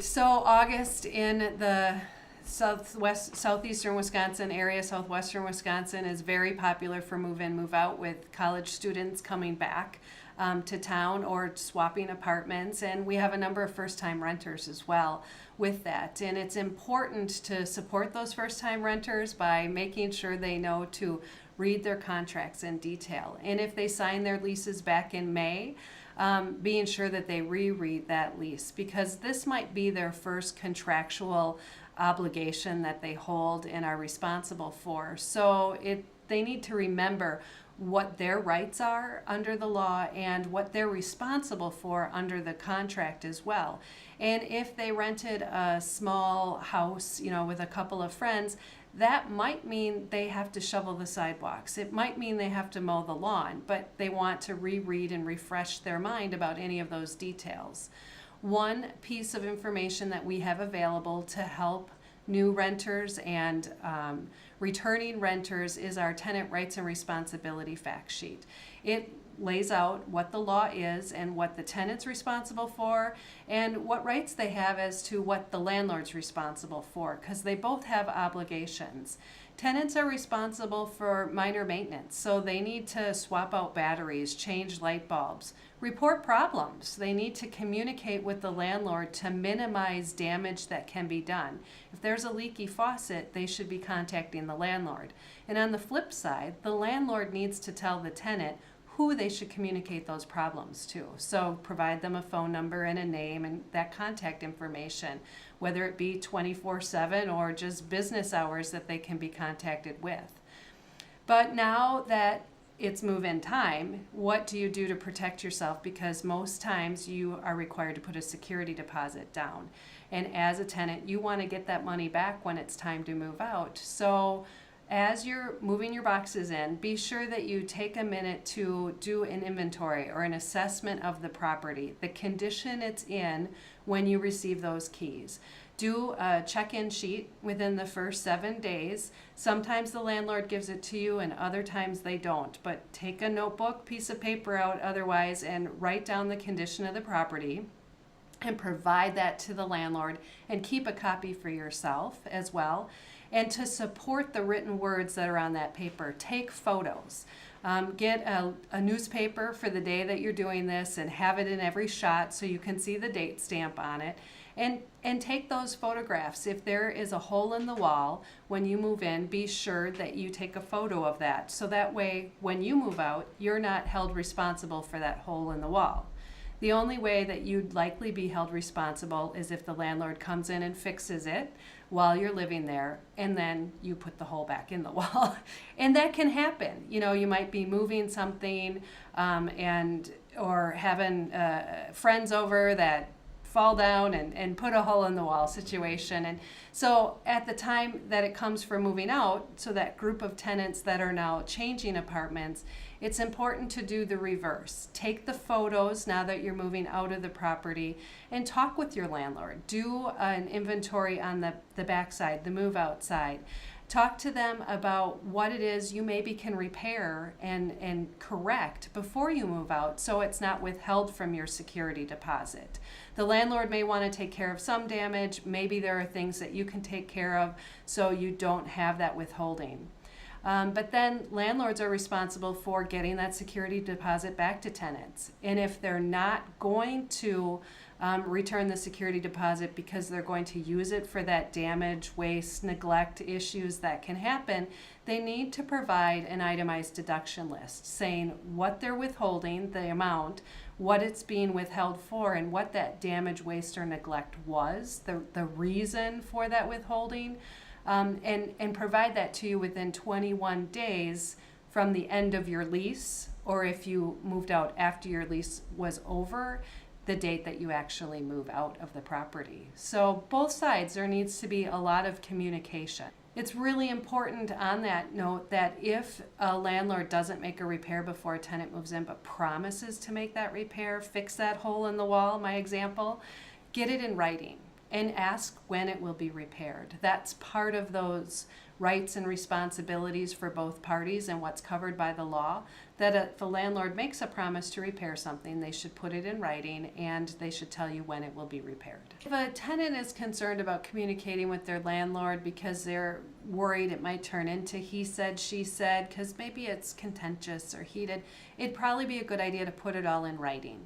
So August in the southeastern Wisconsin area, southwestern Wisconsin is very popular for move in, move out, with college students coming back to town or swapping apartments. And we have a number of first-time renters as well with that. And it's important to support those first-time renters by making sure they know to read their contracts in detail. And if they sign their leases back in May, being sure that they reread that lease, because this might be their first contractual obligation that they hold and are responsible for. So they need to remember what their rights are under the law and what they're responsible for under the contract as well. And if they rented a small house, with a couple of friends, that might mean they have to shovel the sidewalks. It might mean they have to mow the lawn, but they want to reread and refresh their mind about any of those details. One piece of information that we have available to help new renters and returning renters is our tenant rights and responsibility fact sheet. It lays out what the law is and what the tenant's responsible for and what rights they have as to what the landlord's responsible for, because they both have obligations. Tenants are responsible for minor maintenance, so they need to swap out batteries, change light bulbs, report problems. They need to communicate with the landlord to minimize damage that can be done. If there's a leaky faucet, they should be contacting the landlord. And on the flip side, the landlord needs to tell the tenant who they should communicate those problems to. So provide them a phone number and a name and that contact information, whether it be 24/7 or just business hours that they can be contacted with. But now that it's move-in time, what do you do to protect yourself? Because most times you are required to put a security deposit down. And as a tenant, you want to get that money back when it's time to move out. So as you're moving your boxes in, be sure that you take a minute to do an inventory or an assessment of the property, the condition it's in when you receive those keys. Do a check-in sheet within the first 7 days. Sometimes the landlord gives it to you and other times they don't, but take a notebook, piece of paper out otherwise, and write down the condition of the property and provide that to the landlord, and keep a copy for yourself as well. And to support the written words that are on that paper, take photos. Get a newspaper for the day that you're doing this and have it in every shot so you can see the date stamp on it. And take those photographs. If there is a hole in the wall when you move in, be sure that you take a photo of that. So that way, when you move out, you're not held responsible for that hole in the wall. The only way that you'd likely be held responsible is if the landlord comes in and fixes it while you're living there, and then you put the hole back in the wall. And that can happen. You might be moving something or having friends over that fall down and put a hole in the wall situation. And so at the time that it comes for moving out, so that group of tenants that are now changing apartments, it's important to do the reverse. Take the photos now that you're moving out of the property and talk with your landlord. Do an inventory on the backside, the move out side. Talk to them about what it is you maybe can repair and correct before you move out, so it's not withheld from your security deposit. The landlord may want to take care of some damage. Maybe there are things that you can take care of so you don't have that withholding. But then landlords are responsible for getting that security deposit back to tenants. And if they're not going to return the security deposit because they're going to use it for that damage, waste, neglect issues that can happen, they need to provide an itemized deduction list saying what they're withholding, the amount, what it's being withheld for, and what that damage, waste, or neglect was, the reason for that withholding. And provide that to you within 21 days from the end of your lease, or if you moved out after your lease was over, the date that you actually move out of the property. So both sides, there needs to be a lot of communication. It's really important on that note that if a landlord doesn't make a repair before a tenant moves in but promises to make that repair, fix that hole in the wall, my example, get it in writing. and ask when it will be repaired. That's part of those rights and responsibilities for both parties and what's covered by the law, that if the landlord makes a promise to repair something, they should put it in writing and they should tell you when it will be repaired. If a tenant is concerned about communicating with their landlord because they're worried it might turn into he said, she said, because maybe it's contentious or heated, it'd probably be a good idea to put it all in writing.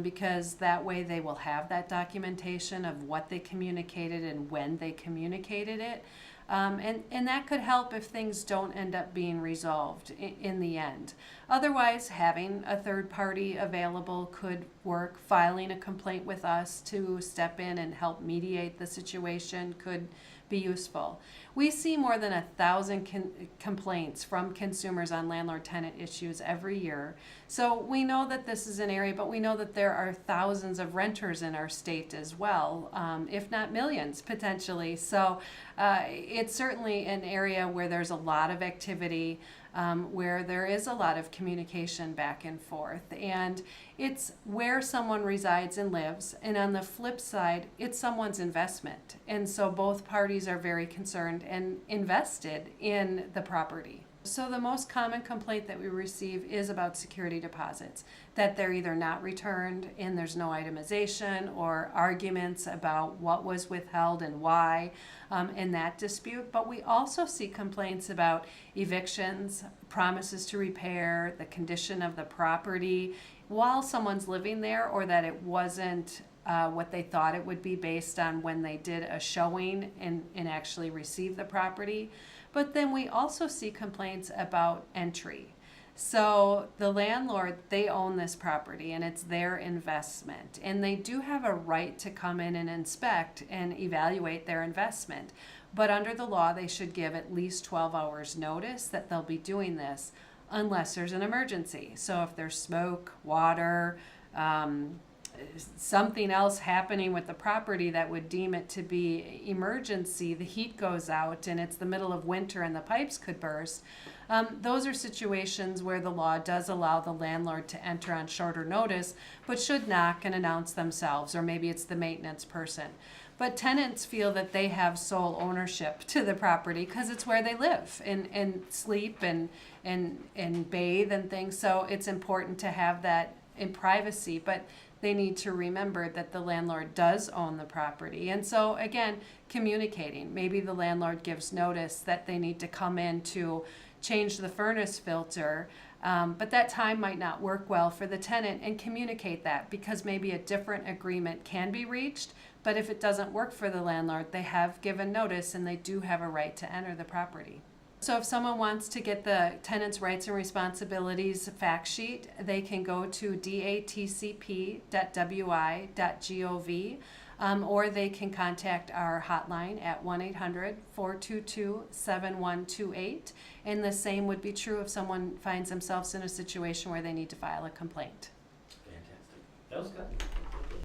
Because that way they will have that documentation of what they communicated and when they communicated it. And that could help if things don't end up being resolved in the end. Otherwise, having a third party available could work. Filing a complaint with us to step in and help mediate the situation could be useful. We see more than 1,000 complaints from consumers on landlord-tenant issues every year. So we know that this is an area, but we know that there are thousands of renters in our state as well, if not millions potentially. So it's certainly an area where there's a lot of activity, where there is a lot of communication back and forth. And it's where someone resides and lives. And on the flip side, it's someone's investment. And so both parties are very concerned and invested in the property. So the most common complaint that we receive is about security deposits, that they're either not returned and there's no itemization, or arguments about what was withheld and why in that dispute. But we also see complaints about evictions, promises to repair, the condition of the property while someone's living there, or that it wasn't what they thought it would be based on when they did a showing and actually received the property. But then we also see complaints about entry. So the landlord, they own this property and it's their investment. And they do have a right to come in and inspect and evaluate their investment. But under the law, they should give at least 12 hours notice that they'll be doing this unless there's an emergency. So if there's smoke, water, something else happening with the property that would deem it to be emergency, the heat goes out and it's the middle of winter and the pipes could burst. Those are situations where the law does allow the landlord to enter on shorter notice, but should knock and announce themselves, or maybe it's the maintenance person. But tenants feel that they have sole ownership to the property because it's where they live and sleep and bathe and things. So it's important to have that in privacy, but they need to remember that the landlord does own the property. And so again, communicating. Maybe the landlord gives notice that they need to come in to change the furnace filter, but that time might not work well for the tenant, and communicate that, because maybe a different agreement can be reached, but if it doesn't work for the landlord, they have given notice and they do have a right to enter the property. So if someone wants to get the tenant's rights and responsibilities fact sheet, they can go to datcp.wi.gov, or they can contact our hotline at 1-800-422-7128. And the same would be true if someone finds themselves in a situation where they need to file a complaint. Fantastic. That was good.